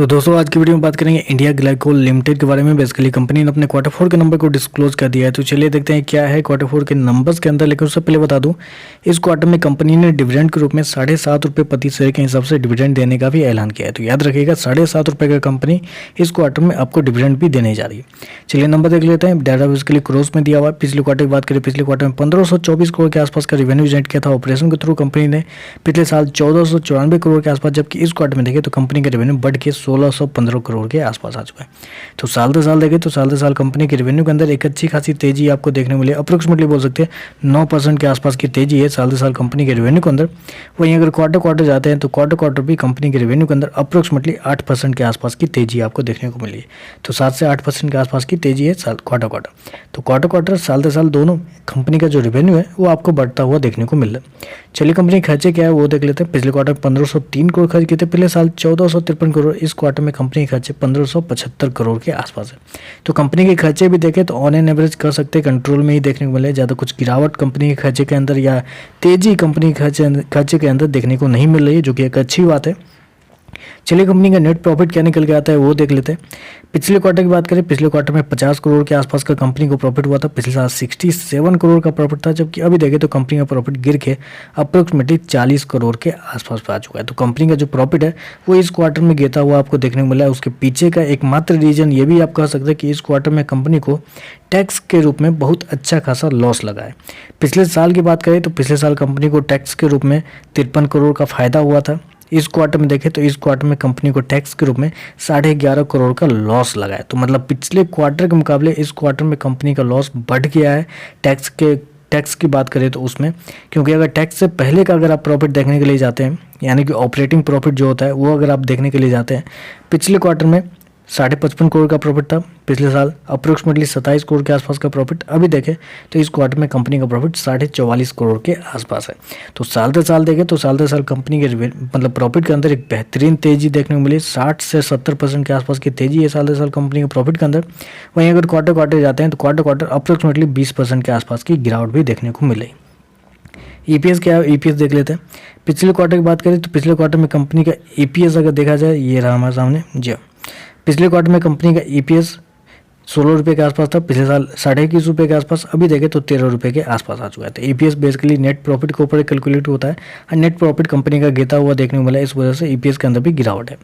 तो दोस्तों आज की वीडियो में बात करेंगे इंडिया ग्लाइकोल लिमिटेड के बारे में। बेसिकली कंपनी ने अपने क्वार्टर 4 के नंबर को डिस्क्लोज कर दिया है। तो चलिए देखते हैं क्या है क्वार्टर 4 के नंबर्स के अंदर। लेकिन उससे पहले बता दूं, इस क्वार्टर में कंपनी ने डिविडेंड के रूप में 7.5 रुपये प्रति शेयर के हिसाब से डिविडेंड देने का भी ऐलान किया है। तो याद रखिएगा 7.5 रुपये का कंपनी इस क्वार्टर में आपको डिविडेंड भी देने जा रही है। चलिए नंबर देख लेते हैं। डाटा बेसिकली क्रोस में दिया हुआ है। पिछले क्वार्टर की बात करें, पिछले क्वार्टर में 1524 करोड़ के आसपास का रेवेन्यू जनरेट किया था ऑपरेशन के थ्रू कंपनी ने। पिछले साल 1494 करोड़ के आसपास, जबकि इस क्वार्टर में देखें तो कंपनी का रेवेन्यू बढ़ के 1615 करोड़ के आसपास आ चुका है। तो साल दर साल देखें तो साल दर साल कंपनी के रेवेन्यू के अंदर एक अच्छी खासी तेजी आपको देखने को मिली। अप्रोक्सीमेटली बोल सकते हैं 9% के आसपास की तेजी है साल दर साल कंपनी के रेवेन्यू के अंदर। वहीं अगर क्वार्टर जाते हैं तो क्वार्टर भी कंपनी के रेवेन्यू के अंदर अप्रोक्सीमेटली 8% के आसपास की तेजी आपको देखने को मिली है। तो 7 से 8% के आसपास की तेजी है क्वार्टर। तो क्वार्टर साल दर साल दोनों कंपनी का जो रेवेन्यू है वो आपको बढ़ता हुआ देखने को मिल रहा है। चलिए कंपनी खर्चे क्या है वो देख लेते हैं। पिछले क्वार्टर 1503 करोड़ खर्च किए थे, पिछले साल 1453 करोड़। इस क्वार्टर में कंपनी खर्चे 1575 करोड़ के आसपास है। तो कंपनी के खर्चे भी देखें तो ऑन एन एवरेज कर सकते हैं कंट्रोल में ही देखने को मिले। ज़्यादा कुछ गिरावट कंपनी के खर्चे के अंदर या तेजी कंपनी के खर्चे के अंदर देखने को नहीं मिल रही है, जो कि एक अच्छी बात है। चलिए कंपनी का नेट प्रॉफिट क्या निकल के आता है वो देख लेते हैं। पिछले क्वार्टर की बात करें, पिछले क्वार्टर में 50 करोड़ के आसपास का कंपनी को प्रॉफिट हुआ था। पिछले साल 67 करोड़ का प्रॉफिट था, जबकि अभी देखें तो कंपनी का प्रॉफिट गिर के अप्रोक्सीमेटली 40 करोड़ के आसपास आ चुका है। तो कंपनी का जो प्रॉफिट है वो इस क्वार्टर में गिरता हुआ आपको देखने को मिला है। उसके पीछे का एकमात्र रीजन ये भी आप कह सकते हैं कि इस क्वार्टर में कंपनी को टैक्स के रूप में बहुत अच्छा खासा लॉस लगा है। पिछले साल की बात करें तो पिछले साल कंपनी को टैक्स के रूप में 53 करोड़ का फायदा हुआ था। इस क्वार्टर में देखें तो इस क्वार्टर में कंपनी को टैक्स के रूप में 11.5 करोड़ का लॉस लगा है। तो मतलब पिछले क्वार्टर के मुकाबले इस क्वार्टर में कंपनी का लॉस बढ़ गया है टैक्स की बात करें तो उसमें, क्योंकि अगर टैक्स से पहले का अगर आप प्रॉफिट देखने के लिए जाते हैं, यानी कि ऑपरेटिंग प्रॉफिट जो होता है वो अगर आप देखने के लिए जाते हैं, पिछले क्वार्टर में 55.5 करोड़ का प्रॉफिट था। पिछले साल अप्रोक्सीमेटली 27 करोड़ के आसपास का प्रॉफिट। अभी देखें तो इस क्वार्टर में कंपनी का प्रॉफिट 44.5 करोड़ के आसपास है। तो साल दर साल देखें तो साल दर साल कंपनी के मतलब प्रॉफिट के अंदर एक बेहतरीन तेजी देखने को मिली। 60 से 70% के आसपास की तेजी है साल दर साल कंपनी के प्रॉफिट के अंदर। वहीं अगर क्वार्टर जाते हैं तो क्वार्टर अप्रोक्सीमेटली 20% के आसपास की गिरावट भी देखने को मिली। ईपीएस क्या है, ईपीएस देख लेते हैं। पिछले क्वार्टर की बात करें तो पिछले क्वार्टर में कंपनी का ईपीएस अगर देखा जाए, ये रहा हमारे सामने जी। पिछले क्वार्टर में कंपनी का ईपीएस 16 रुपये के आसपास था, पिछले साल 21.5 रुपये के आसपास। अभी देखें तो 13 रुपये के आसपास आ चुका है। तो ईपीएस बेसिकली नेट प्रॉफिट के ऊपर कैलकुलेट होता है और नेट प्रॉफिट कंपनी का गिरता हुआ देखने को मिला है। इस वजह से ईपीएस के अंदर भी गिरावट है।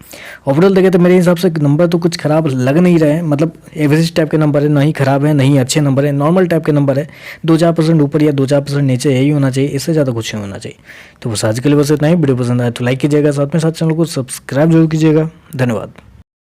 ओवरऑल देखें तो मेरे हिसाब से नंबर तो कुछ खराब लग नहीं रहे हैं, मतलब एवरेज टाइप के नंबर है, नहीं खराब है नहीं अच्छे नंबर है, नॉर्मल टाइप के नंबर है। 2-4% ऊपर या 2-4% नीचे यही होना चाहिए, इससे ज़्यादा कुछ नहीं होना चाहिए। तो बस आज के लिए बस इतना ही। वीडियो पसंद आए तो लाइक कीजिएगा, साथ में साथ चैनल को सब्सक्राइब जरूर कीजिएगा। धन्यवाद।